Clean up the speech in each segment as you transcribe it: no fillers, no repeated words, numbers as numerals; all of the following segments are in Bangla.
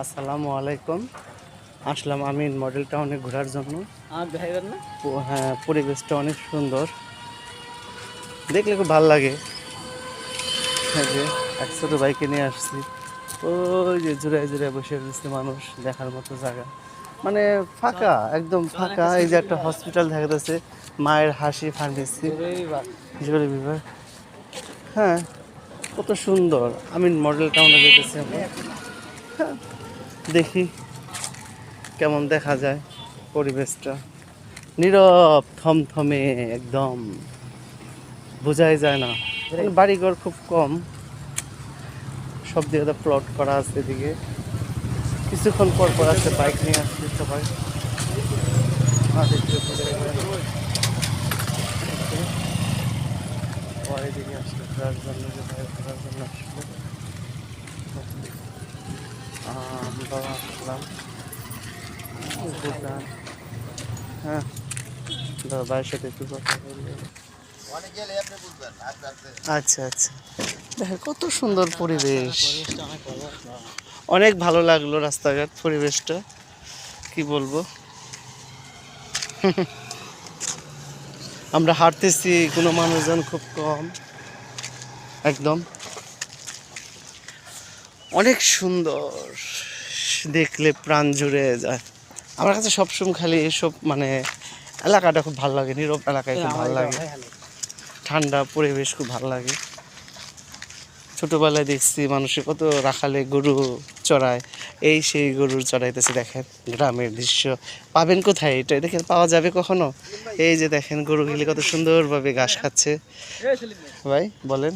আসসালামু আলাইকুম। আসলাম আমিন মডেল টাউনে ঘোরার জন্য। হ্যাঁ, পরিবেশটা অনেক সুন্দর, দেখলে খুব ভালো লাগে। এই যে এক ছোটো বাইকে নিয়ে আসছি, ওই যে জুড়ে জুড়ে বসে রয়েছে মানুষ, দেখার মতো জায়গা। মানে ফাঁকা, একদম ফাঁকা। এই যে একটা হসপিটাল দেখা যাচ্ছে, মায়ের হাসি ফার্মেসি, জরুরি বিভাগ। হ্যাঁ, কত সুন্দর। আমিন মডেল টাউনে যেতেছি আমরা। হ্যাঁ, দেখি কেমন দেখা যায় পরিবেশটা। নীরব, থমথমে, একদম বোঝাই যায় না। বাড়িঘর খুব কম, সব দিকে তো প্লট করা আছে। এদিকে কিছুক্ষণ পর পর আছে বাইক নিয়ে আসছে সবাই। এদিকে আসলে ঘোরার জন্য, যে বাইরে ঘোরার জন্য আসলে আমরা আসলাম ভুটান। হ্যাঁ, ভাইয়ের সাথে একটু কথা বললে। আচ্ছা আচ্ছা, দেখেন কত সুন্দর পরিবেশ, অনেক ভালো লাগলো রাস্তাঘাট, পরিবেশটা কি বলবো। আমরা হাঁটতেছি, কোনো মানুষজন খুব কম, একদম অনেক সুন্দর, দেখলে প্রাণ জুড়ে যায়। আমার কাছে সবসময় খালি এসব মানে এলাকাটা খুব ভালো লাগে, নীরব এলাকায় খুব ভালো লাগে, ঠান্ডা পরিবেশ খুব ভালো লাগে। ছোটোবেলায় দেখছি মানুষের কত রাখালে গরু চড়ায়, এই সেই গরুর চড়াইতেছে। দেখেন গ্রামের দৃশ্য পাবেন কোথায়, এটা দেখেন পাওয়া যাবে কখনো? এই যে দেখেন গরুগুলি কত সুন্দরভাবে ঘাস খাচ্ছে। ভাই বলেন।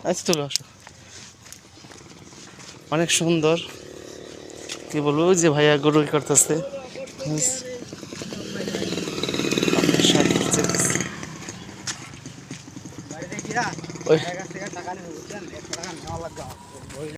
আচ্ছা তুলো আসো, অনেক সুন্দর, কি বলবো। ওই যে ভাইয়া গরু করতেছে, ওই